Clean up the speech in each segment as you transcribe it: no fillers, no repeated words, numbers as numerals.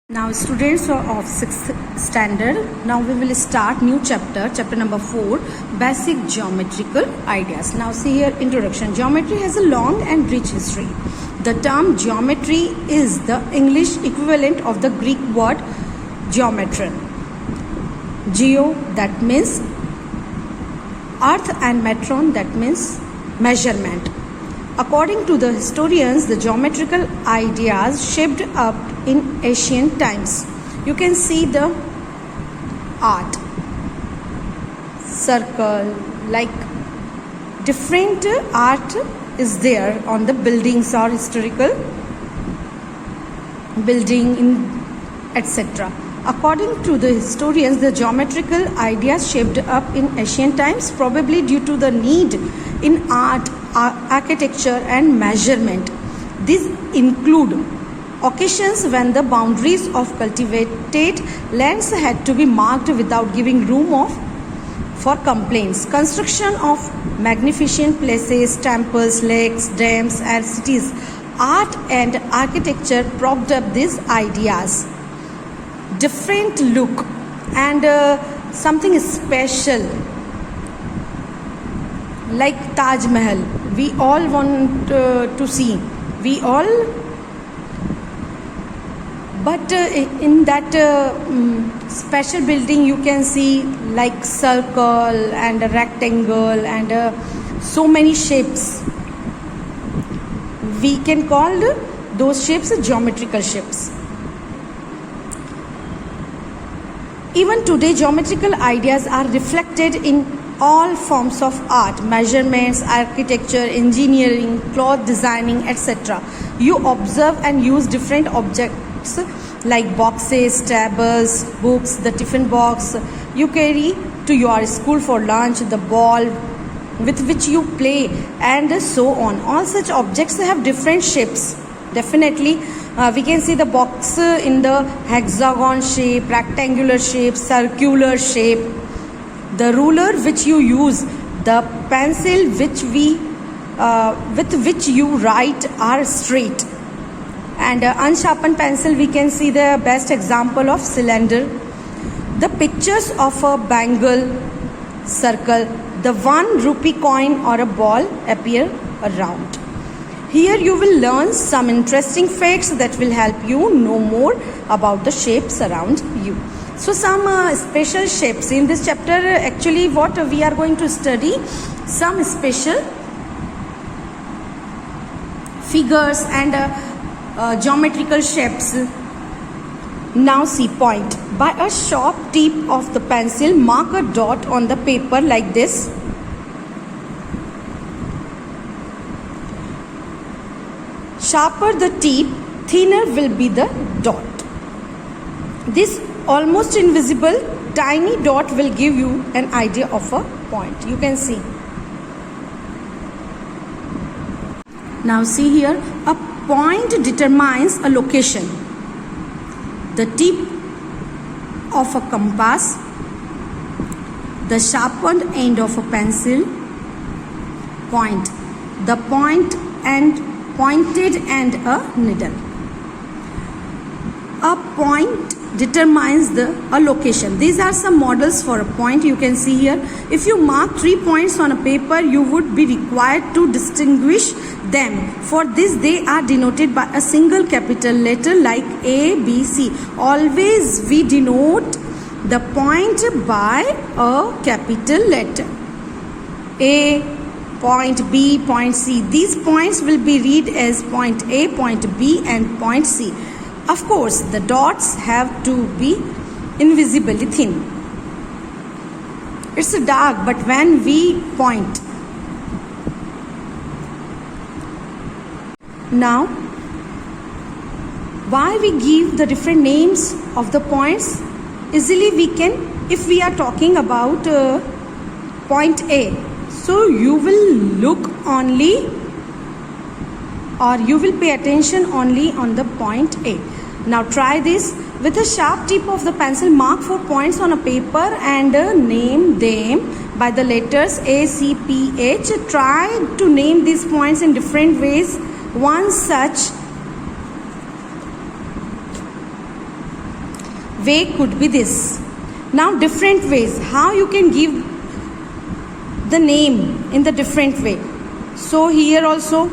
Now students of 6th standard, now we will start new chapter number 4, basic geometrical ideas. Now see here introduction. Geometry has a long and rich history. The term geometry is the English equivalent of the Greek word geometron. Geo, that means earth, and metron, that means measurement. According to the historians, the geometrical ideas shaped up in ancient times. You can see the art, circle, like different art is there on the buildings or historical building in etc. According to the historians, the geometrical ideas shaped up in ancient times, probably due to the need in art, architecture and measurement. These include occasions when the boundaries of cultivated lands had to be marked without giving room for complaints. Construction of magnificent places, temples, lakes, dams and cities. Art and architecture propped up these ideas. Different look and something special, like Taj Mahal. We all want to see. We all, but in that special building you can see like circle and a rectangle and so many shapes. We can call those shapes geometrical shapes. Even today, geometrical ideas are reflected in all forms of art, measurements, architecture, engineering, cloth designing, etc. You observe and use different objects like boxes, tables, books, the tiffin box you carry to your school for lunch, the ball with which you play, and so on. All such objects have different shapes. Definitely, we can see the box in the hexagon shape, rectangular shape, circular shape. The ruler which you use, the pencil which with which you write are straight. And unsharpened pencil, we can see the best example of cylinder. The pictures of a bangle, circle, the 1 rupee coin or a ball appear around. Here you will learn some interesting facts that will help you know more about the shapes around you. So some special shapes in this chapter, actually what we are going to study, some special figures and geometrical shapes. Now see point. By a sharp tip of the pencil, mark a dot on the paper like this. Sharper the tip, thinner will be the dot. This almost invisible tiny dot will give you an idea of a point. You can see. Now see here, a point determines a location. The tip of a compass, the sharpened end of a pencil, point, the point and pointed and a needle. A point determines a location. These are some models for a point. You can see here. If you mark 3 points on a paper, you would be required to distinguish them. For this, they are denoted by a single capital letter like A, B, C. Always we denote the point by a capital letter. A, point B, point C. These points will be read as point A, point B and point C. Of course, the dots have to be invisibly thin. It's dark, but when we point. Now, why we give the different names of the points? Easily we can, if we are talking about point A, so you will look only or you will pay attention only on the point A. Now try this. With a sharp tip of the pencil, mark 4 points on a paper and name them by the letters A, C, P, H. Try to name these points in different ways. One such way could be this. Now different ways how you can give the name in the different way. So here also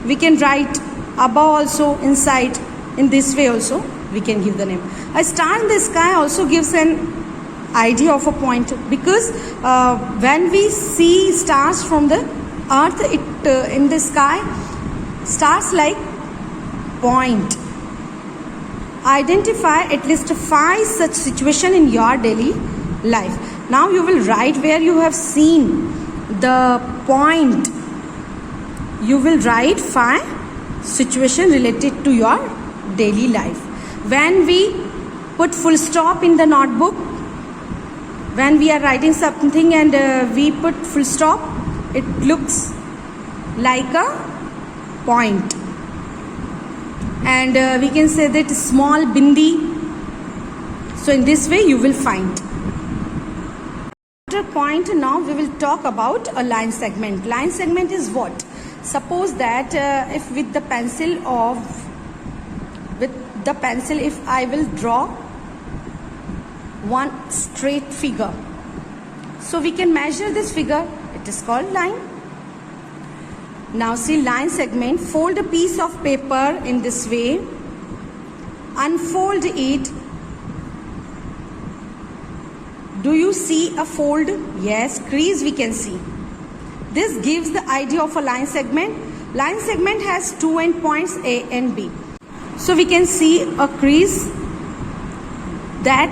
we can write, above also, inside, in this way also we can give the name. A star in the sky also gives an idea of a point, because when we see stars from the earth, in the sky, stars like point. Identify at least 5 such situation in your daily life. Now you will write where you have seen the point. You will write 5 situation related to your daily life. When we put full stop in the notebook, when we are writing something and we put full stop, it looks like a point. And we can say that small bindi. So in this way you will find. After point, now we will talk about a line segment. Line segment is what? Suppose that if with the pencil if I will draw one straight figure, so we can measure this figure. It is called line. Now see line segment. Fold a piece of paper in this way, unfold it. Do you see a fold? Yes, crease we can see. This gives the idea of a line segment. Line segment has 2 endpoints A and B. So we can see a crease that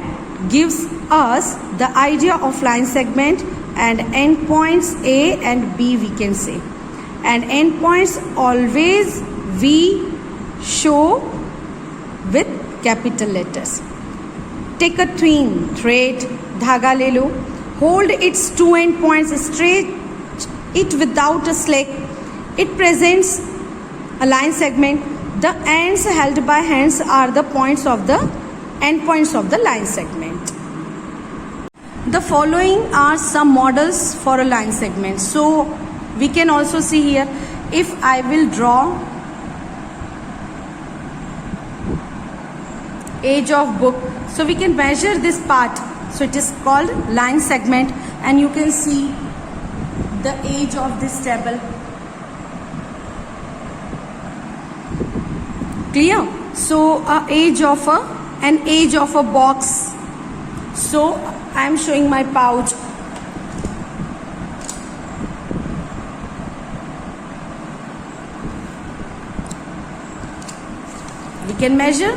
gives us the idea of line segment, and endpoints A and B we can say. And endpoints always we show with capital letters. Take a thread, धागा ले लो. Hold its 2 endpoints straight, it without a slack. It presents a line segment. The ends held by hands are the points of the endpoints of the line segment. The following are some models for a line segment. So we can also see here, if I will draw edge of book, so we can measure this part. So it is called line segment, and you can see the edge of this table. Clear? So an edge of a box. So I am showing my pouch. We can measure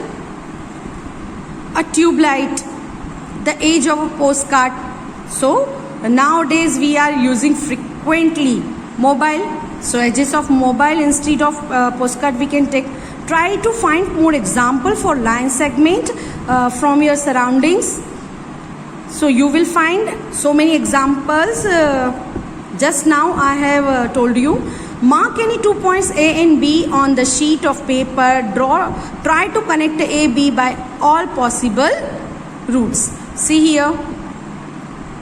a tube light, the edge of a postcard. So nowadays we are using frequently mobile. So edges of mobile instead of postcard we can take. Try to find more example for line segment from your surroundings. So you will find so many examples. Just now I have told you. Mark any 2 points A and B on the sheet of paper. Try to connect A, B by all possible routes. See here.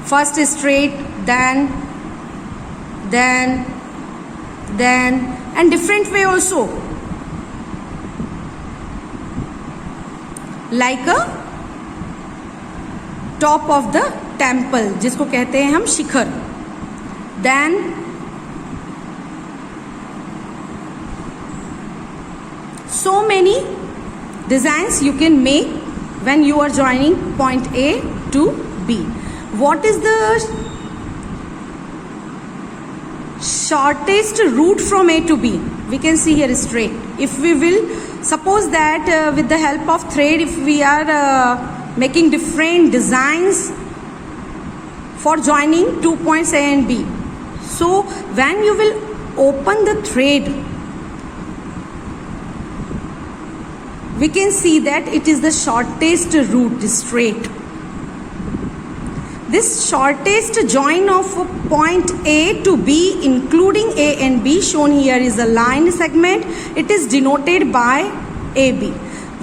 First straight, then, and different way also. Like a top of the temple, जिसको कहते हैं हम शिखर. Then so many designs you can make when you are joining point A to B. What is the shortest route from A to B? We can see here straight. If we will suppose that with the help of thread, if we are making different designs for joining 2 points A and B, so when you will open the thread, we can see that it is the shortest route, straight. This shortest join of point A to B, including A and B, shown here is a line segment. It is denoted by AB.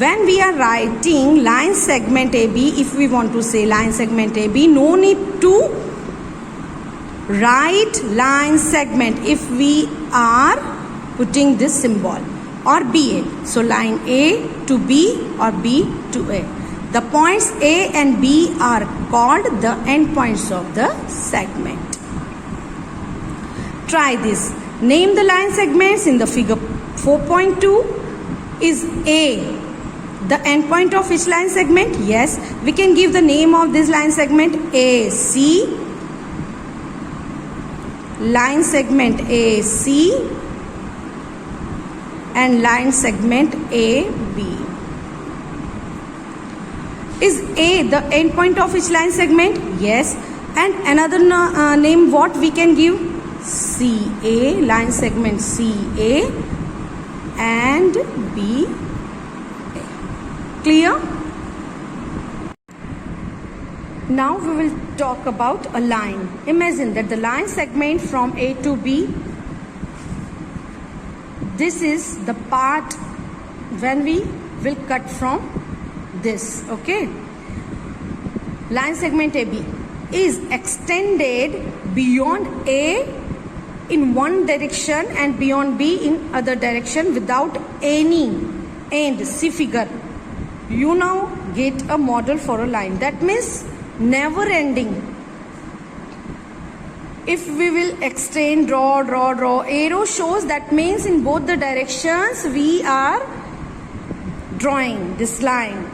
When we are writing line segment AB, if we want to say line segment AB, no need to write line segment if we are putting this symbol or BA. So line A to B or B to A. The points A and B are called the endpoints of the segment. Try this. Name the line segments in the figure 4.2. Is A the endpoint of which line segment? Yes. We can give the name of this line segment AC. Line segment AC and line segment AB. Is A the endpoint of which line segment? Yes. And another name what we can give? CA, line segment CA and B. Clear? Now we will talk about a line. Imagine that the line segment from A to B, this is the part when we will cut from this, okay? Line segment AB is extended beyond A in one direction and beyond B in other direction without any end. See figure. You now get a model for a line. That means never ending. If we will extend, draw, arrow shows, that means in both the directions we are drawing this line.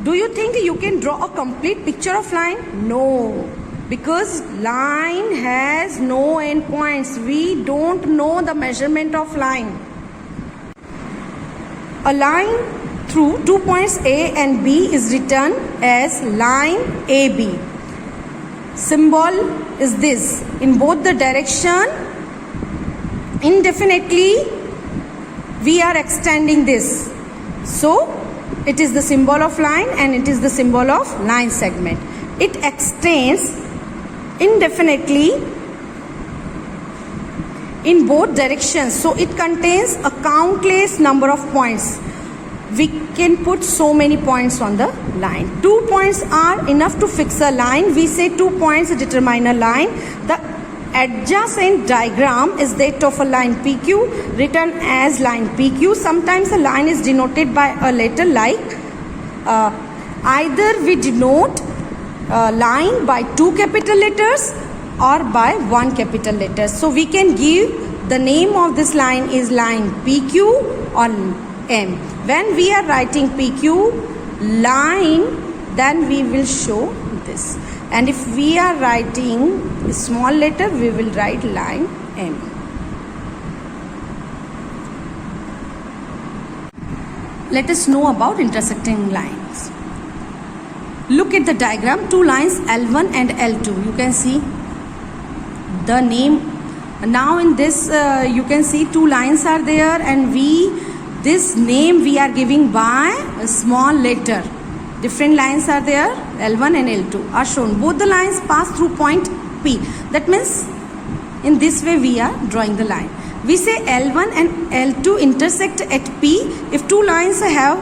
Do you think you can draw a complete picture of line? No, because line has no endpoints. We don't know the measurement of line. A line through 2 points A and B is written as line AB. Symbol is this. In both the direction, indefinitely we are extending this. So it is the symbol of line and it is the symbol of line segment. It extends indefinitely in both directions. So it contains a countless number of points. We can put so many points on the line. 2 points are enough to fix a line. We say 2 points determine a line. The adjacent diagram is that of a line PQ written as line PQ. Sometimes a line is denoted by a letter like either we denote line by 2 capital letters or by 1 capital letter. So we can give the name of this line is line PQ or M. When we are writing PQ line, then we will show this. And if we are writing a small letter, we will write line M. Let us know about intersecting lines. Look at the diagram, 2 lines L1 and L2. You can see the name. Now in this you can see 2 lines are there and this name we are giving by a small letter. Different lines are there, L1 and L2 are shown. Both the lines pass through point P. That means in this way we are drawing the line. We say L1 and L2 intersect at P. If 2 lines have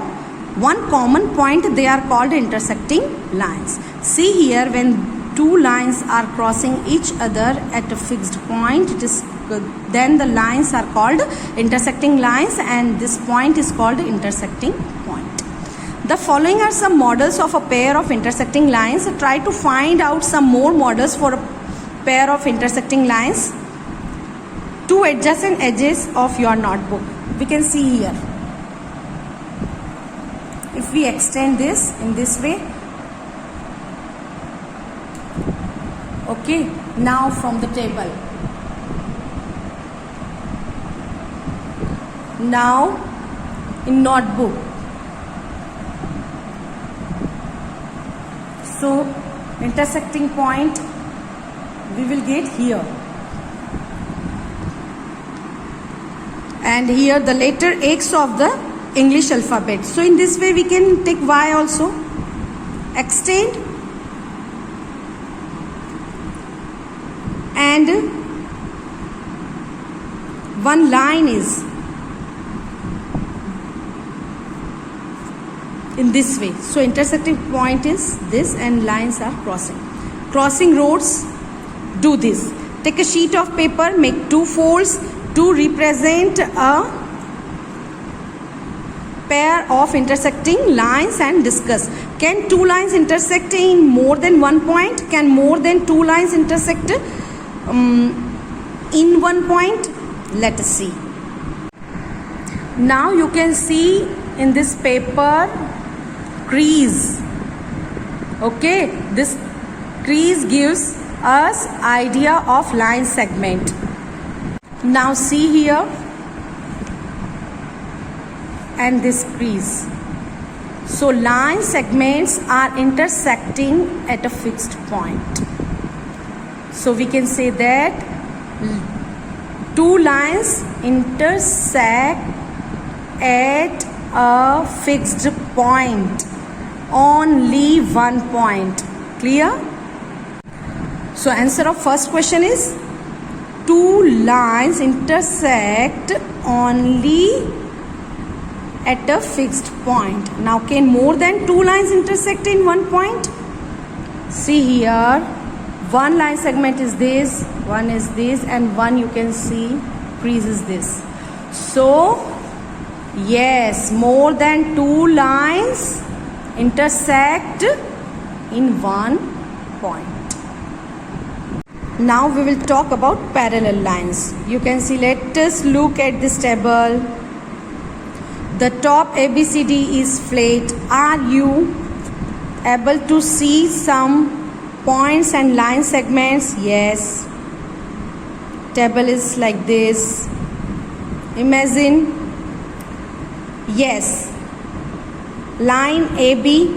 one common point, they are called intersecting lines. See here, when 2 lines are crossing each other at a fixed point, then the lines are called intersecting lines and this point is called intersecting point. The following are some models of a pair of intersecting lines. Try to find out some more models for a pair of intersecting lines. 2 adjacent edges of your notebook. We can see here. If we extend this in this way. Okay, now from the table. Now in notebook. So intersecting point we will get here. And here the letter X of the English alphabet. So in this way we can take Y also. Extend and one line is in this way. So intersecting point is this and lines are crossing. Crossing roads, do this. Take a sheet of paper, make 2 folds to represent a pair of intersecting lines and discuss. Can two lines intersect in more than one point? Can more than two lines intersect in one point? Let us see. Now you can see in this paper crease. Okay, this crease gives us idea of line segment. Now see here and this crease. So line segments are intersecting at a fixed point. So we can say that two lines intersect at a fixed point, only one point. Clear? So answer of first question is two lines intersect only at a fixed point. Now can more than two lines intersect in one point? See here, one line segment is this, one is this, and one you can see crease is this. So yes, more than two lines intersect in one point. Now we will talk about parallel lines. You can see, let us look at this table. The top ABCD is flat. Are you able to see some points and line segments? Yes. Table is like this. Imagine. Yes. Line AB,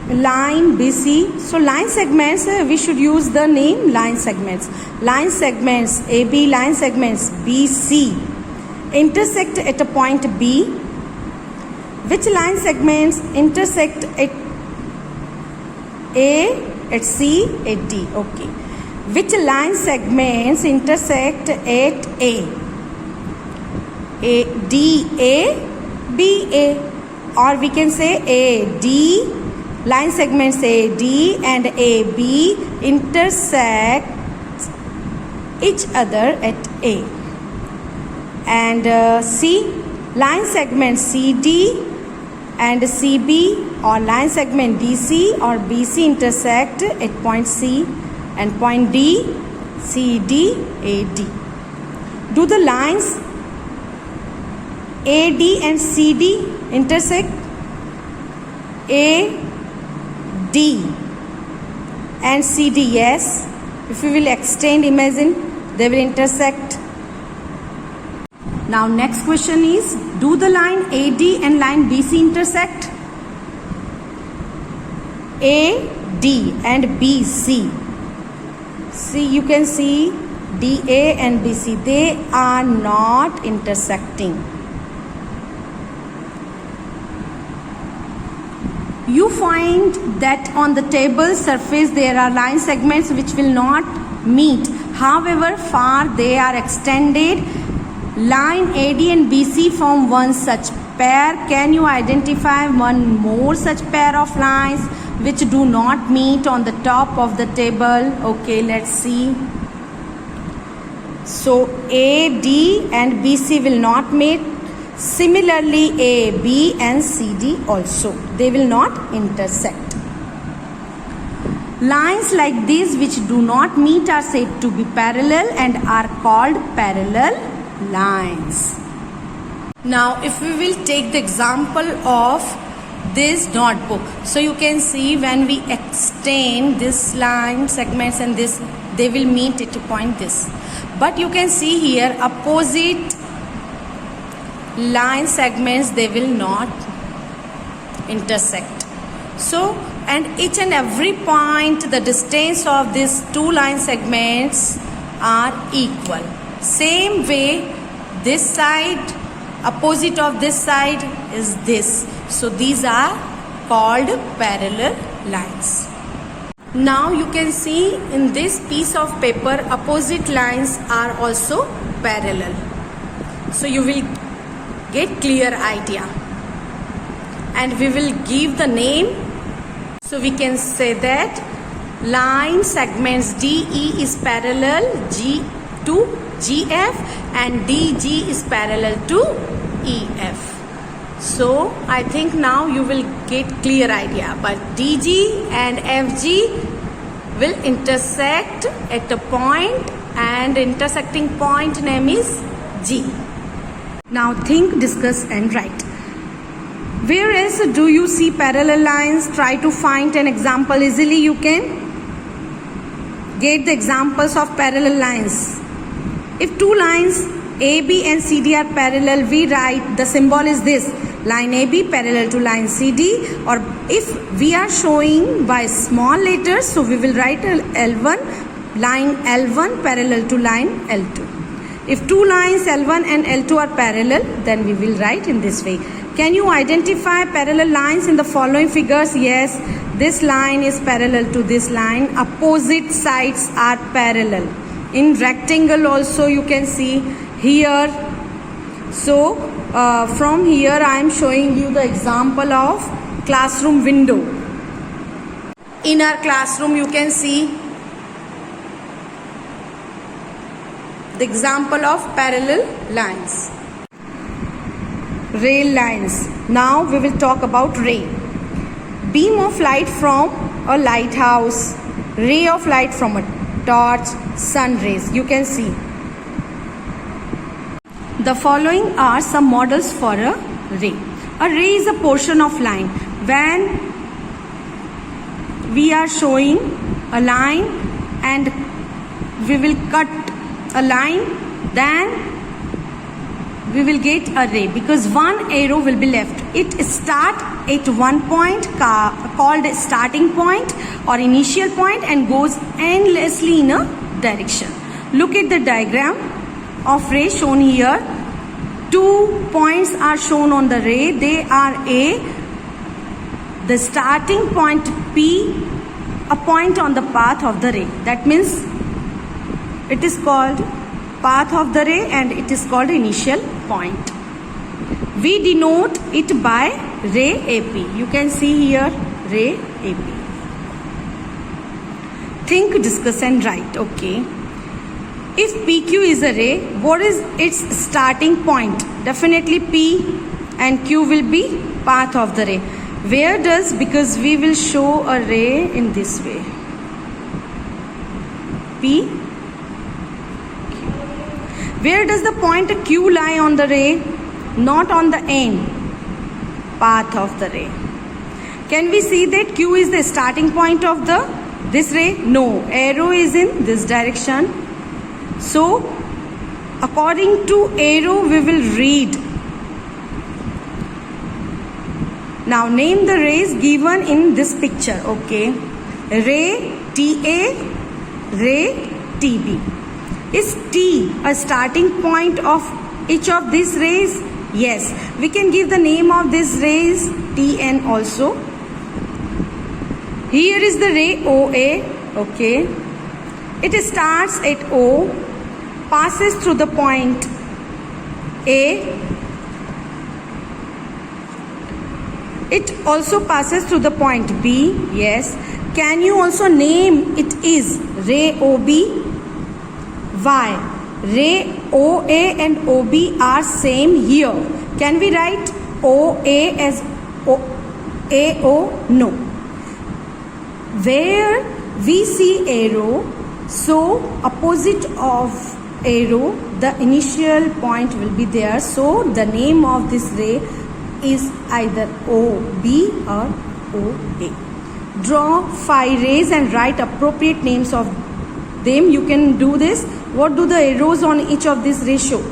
line BC. So line segments, we should use the name line segments. Line segments AB, line segments BC intersect at a point B. Which line segments intersect at A, at C, at D? Okay. Which line segments intersect at A? A, D, A, B, A. Or we can say A, D. Line segments AD and AB intersect each other at A. And C, line segment CD and CB or line segment DC or BC intersect at point C and point D, CD, AD. Do the lines AD and CD intersect? A, D and CD, yes. If we will extend, imagine they will intersect. Now next question is, do the line AD and line BC intersect? AD and BC. See, you can see DA and BC, they are not intersecting. You find that on the table surface there are line segments which will not meet. However, far they are extended. Line AD and BC form one such pair. Can you identify one more such pair of lines which do not meet on the top of the table? Okay, let's see. So AD and BC will not meet. Similarly, AB and CD also, they will not intersect. Lines like these which do not meet are said to be parallel and are called parallel lines. Now, if we will take the example of this notebook, so you can see when we extend this line segments and this, they will meet at a point this. But you can see here opposite line segments, they will not intersect. So, and each and every point, the distance of these two line segments are equal. Same way, this side, opposite of this side is this. So these are called parallel lines. Now you can see in this piece of paper, opposite lines are also parallel. So you will get clear idea. And we will give the name. So we can say that line segments DE is parallel G to GF and DG is parallel to EF. So I think now you will get clear idea, but DG and FG will intersect at a point, and intersecting point name is G. Now think, discuss and write. Where else do you see parallel lines? Try to find an example easily. You can get the examples of parallel lines. If two lines AB and CD are parallel, we write the symbol is this: line AB parallel to line CD. Or if we are showing by small letters, so we will write L1, line L1 parallel to line L2. If two lines L1 and L2 are parallel, then we will write in this way. Can you identify parallel lines in the following figures? Yes, this line is parallel to this line. Opposite sides are parallel. In rectangle also you can see here. So from here I am showing you the example of classroom window. In our classroom you can see the example of parallel lines. Rail lines. Now we will talk about ray. Beam of light from a lighthouse, ray of light from a torch, sun rays. You can see. The following are some models for a ray. A ray is a portion of line. When we are showing a line and we will cut a line, then we will get a ray, because one arrow will be left. It starts at one point called starting point or initial point and goes endlessly in a direction. Look at the diagram of ray shown here. 2 points are shown on the ray. They are A, the starting point P, a point on the path of the ray. That means it is called path of the ray and it is called initial point. We denote it by ray AP. You can see here ray AP. Think, discuss and write. Okay. If PQ is a ray, what is its starting point? Definitely P and Q will be path of the ray. Where does, because we will show a ray in this way. P. Where does the point Q lie on the ray? Not on the end, path of the ray. Can we see that Q is the starting point of this ray? No, arrow is in this direction. So, according to arrow we will read. Now name the rays given in this picture. Okay, ray TA, ray TB. Is T a starting point of each of these rays? Yes. We can give the name of these rays TN also. Here is the ray OA. Okay. It starts at O, passes through the point A. It also passes through the point B. Yes. Can you also name it is ray OB? Why? Ray OA and OB are same here. Can we write OA as AO? No. Where we see arrow, so opposite of arrow, the initial point will be there. So the name of this ray is either OB or OA. Draw 5 rays and write appropriate names of them. You can do this. What do the arrows on each of these rays show?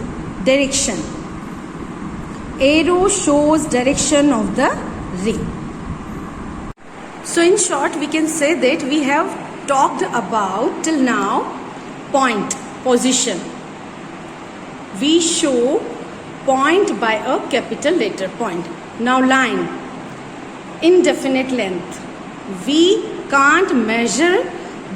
Direction. Arrow shows direction of the ray. So in short, we can say that we have talked about till now point, position. We show point by a capital letter, point. Now line, indefinite length. We can't measure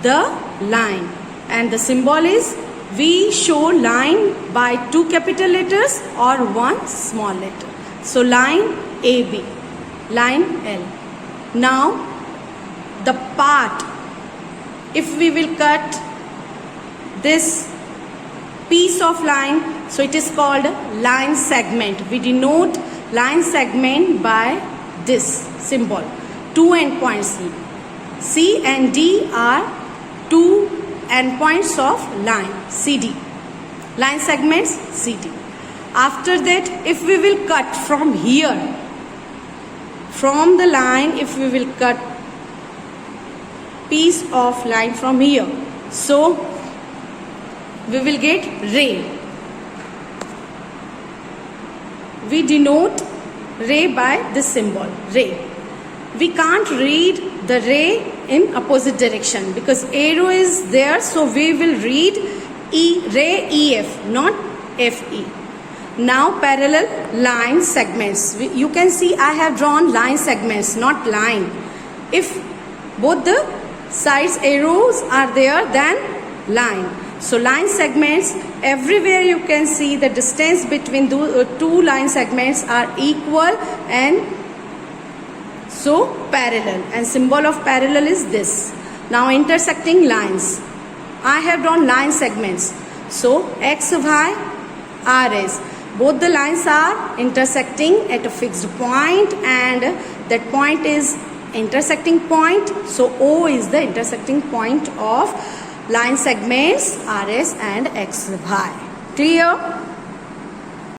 the line, and the symbol is we show line by 2 capital letters or 1 small letter. So line AB, line L. Now the part, if we will cut this piece of line, so it is called line segment. We denote line segment by this symbol. Two endpoints, C and D are two endpoints of line, CD. Line segments, CD. After that, if we will cut from here, from the line, if we will cut piece of line from here, so we will get ray. We denote ray by this symbol, ray. We can't read the ray in opposite direction because arrow is there, so we will read ray EF, not FE. Now parallel line segments. You can see I have drawn line segments, not line. If both the sides arrows are there, then line. So line segments, everywhere you can see the distance between two line segments are equal and so parallel, and symbol of parallel is this. Now intersecting lines, I have drawn line segments. So X, Y, RS, both the lines are intersecting at a fixed point, and that point is intersecting point. So O is the intersecting point of line segments RS and XY. Clear?